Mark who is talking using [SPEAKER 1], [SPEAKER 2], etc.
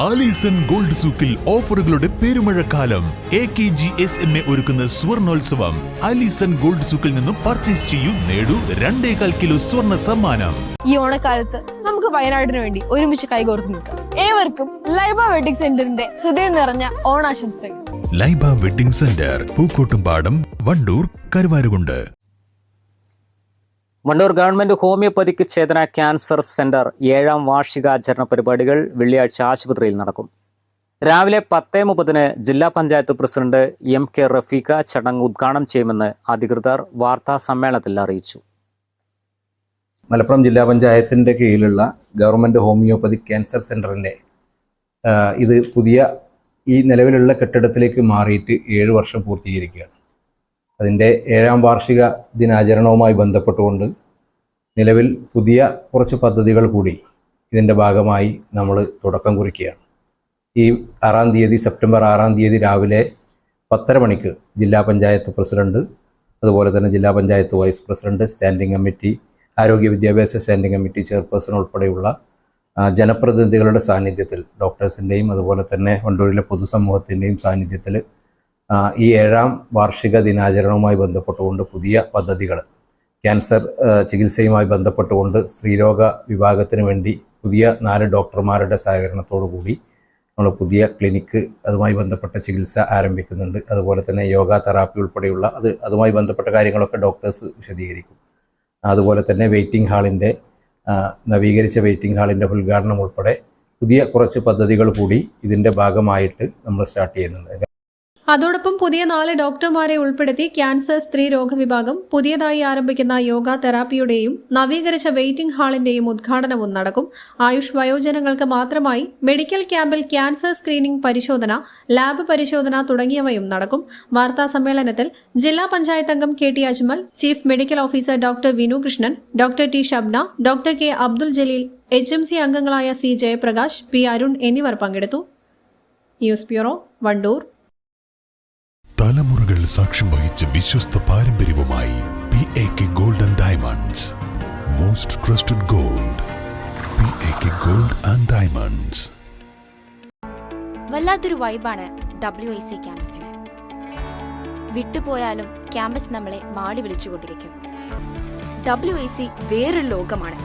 [SPEAKER 1] Alison gold സൂക്കിൽ ഓഫറുകളുടെ പെരുമഴക്കാലം. AKGSMA ഒരുക്കുന്ന സ്വർണോത്സവം. ആലീസൺ ഗോൾഡ് സൂക്കിൽ നിന്നും പർച്ചേസ് ചെയ്യൂ, നേടൂ 2.25 കിലോ സ്വർണ്ണ സമ്മാനം.
[SPEAKER 2] ഈ ഓണക്കാലത്ത് നമുക്ക് വയനാടിന് വേണ്ടി ഒരുമിച്ച് കൈകോർത്ത് നിൽക്കാം. ഏവർക്കും ലൈബ വെഡിങ് സെന്ററിന്റെ ഹൃദയം നിറഞ്ഞ ഓണാശംസകൾ.
[SPEAKER 1] Laiba wedding centre, Pookkottumpadam, Wandoor, Karuvarakundu.
[SPEAKER 3] Wandoor government homeopathic Chetana cancer centre 7ാം വാർഷികാചരണ പരിപാടികൾ വെള്ളിയാഴ്ച ആശുപത്രിയിൽ നടക്കും. രാവിലെ 10:30 ജില്ലാ പഞ്ചായത്ത് പ്രസിഡന്റ് MK റഫീഖ ചടങ്ങ് ഉദ്ഘാടനം ചെയ്യുമെന്ന് അധികൃതർ വാർത്താ സമ്മേളനത്തിൽ അറിയിച്ചു.
[SPEAKER 4] മലപ്പുറം ജില്ലാ പഞ്ചായത്തിൻ്റെ കീഴിലുള്ള ഗവൺമെൻറ് ഹോമിയോപ്പതിക് ക്യാൻസർ സെൻ്ററിൻ്റെ ഇത് പുതിയ ഈ നിലവിലുള്ള കെട്ടിടത്തിലേക്ക് മാറിയിട്ട് 7 വർഷം പൂർത്തീകരിക്കുകയാണ്. അതിൻ്റെ 7ാം വാർഷിക ദിനാചരണവുമായി ബന്ധപ്പെട്ടുകൊണ്ട് നിലവിൽ പുതിയ കുറച്ച് പദ്ധതികൾ കൂടി ഇതിൻ്റെ ഭാഗമായി നമ്മൾ തുടക്കം കുറിക്കുകയാണ്. ഈ സെപ്റ്റംബർ 6-ാം തീയതി രാവിലെ 10:30 മണിക്ക് ജില്ലാ പഞ്ചായത്ത് പ്രസിഡന്റ്, അതുപോലെ തന്നെ ജില്ലാ panchayat vice president, standing committee, ആരോഗ്യ വിദ്യാഭ്യാസ സ്റ്റാൻഡിംഗ് കമ്മിറ്റി ചെയർപേഴ്സൺ ഉൾപ്പെടെയുള്ള ജനപ്രതിനിധികളുടെ സാന്നിധ്യത്തിൽ, ഡോക്ടേഴ്സിൻ്റെയും അതുപോലെ തന്നെ വണ്ടൂരിലെ പൊതുസമൂഹത്തിൻ്റെയും സാന്നിധ്യത്തിൽ ഈ 7ാം വാർഷിക ദിനാചരണവുമായി ബന്ധപ്പെട്ടുകൊണ്ട് പുതിയ പദ്ധതികൾ, ക്യാൻസർ ചികിത്സയുമായി ബന്ധപ്പെട്ടുകൊണ്ട് സ്ത്രീരോഗ വിഭാഗത്തിന് വേണ്ടി പുതിയ 4 ഡോക്ടർമാരുടെ സഹകരണത്തോടു കൂടി നമ്മൾ പുതിയ ക്ലിനിക്ക്, അതുമായി ബന്ധപ്പെട്ട ചികിത്സ ആരംഭിക്കുന്നുണ്ട്. അതുപോലെ തന്നെ യോഗ തെറാപ്പി ഉൾപ്പെടെയുള്ള അതുമായി ബന്ധപ്പെട്ട കാര്യങ്ങളൊക്കെ ഡോക്ടേഴ്സ് വിശദീകരിക്കും. അതുപോലെ തന്നെ വെയിറ്റിംഗ് ഹാളിൻ്റെ നവീകരിച്ച വെയിറ്റിംഗ് ഹാളിൻ്റെ ഉദ്ഘാടനം ഉൾപ്പെടെ പുതിയ കുറച്ച് പദ്ധതികൾ കൂടി ഇതിൻ്റെ ഭാഗമായിട്ട് നമ്മൾ സ്റ്റാർട്ട് ചെയ്യുന്നുണ്ട്.
[SPEAKER 5] അതോടൊപ്പം പുതിയ 4 ഡോക്ടർമാരെ ഉൾപ്പെടുത്തി ക്യാൻസർ സ്ത്രീ രോഗ വിഭാഗം, പുതിയതായി ആരംഭിക്കുന്ന യോഗ തെറാപ്പിയുടെയും നവീകരിച്ച വെയിറ്റിംഗ് ഹാളിന്റെയും ഉദ്ഘാടനവും നടക്കും. ആയുഷ് വയോജനങ്ങൾക്ക് മാത്രമായി മെഡിക്കൽ ക്യാമ്പിൽ ക്യാൻസർ സ്ക്രീനിംഗ് പരിശോധന, ലാബ് പരിശോധന തുടങ്ങിയവയും നടക്കും. വാർത്താ സമ്മേളനത്തിൽ ജില്ലാ പഞ്ചായത്ത് അംഗം KT Ajmal, chief medical officer doctor Vinu Krishnan, doctor T Shabna, doctor K Abdul Jaleel, HMC അംഗങ്ങളായ C ജയപ്രകാശ്, P അരുൺ എന്നിവർ പങ്കെടുത്തു. News bureau, Wandoor.
[SPEAKER 1] തലമുറകൾ സാക്ഷ്യം വഹിച്ച വിശ്വസ്ത പാരമ്പര്യവുമായി PAK Gold and Diamonds. Most trusted gold. PAK Gold and Diamonds.
[SPEAKER 6] വല്ലാത്തൊരു വൈബാണ് WIC ക്യാമ്പസിന്. വിട്ടുപോയാലും ക്യാമ്പസ് നമ്മളെ മാടി വിളിച്ചുകൊണ്ടിരിക്കും. WIC വേറൊരു ലോകമാണ്.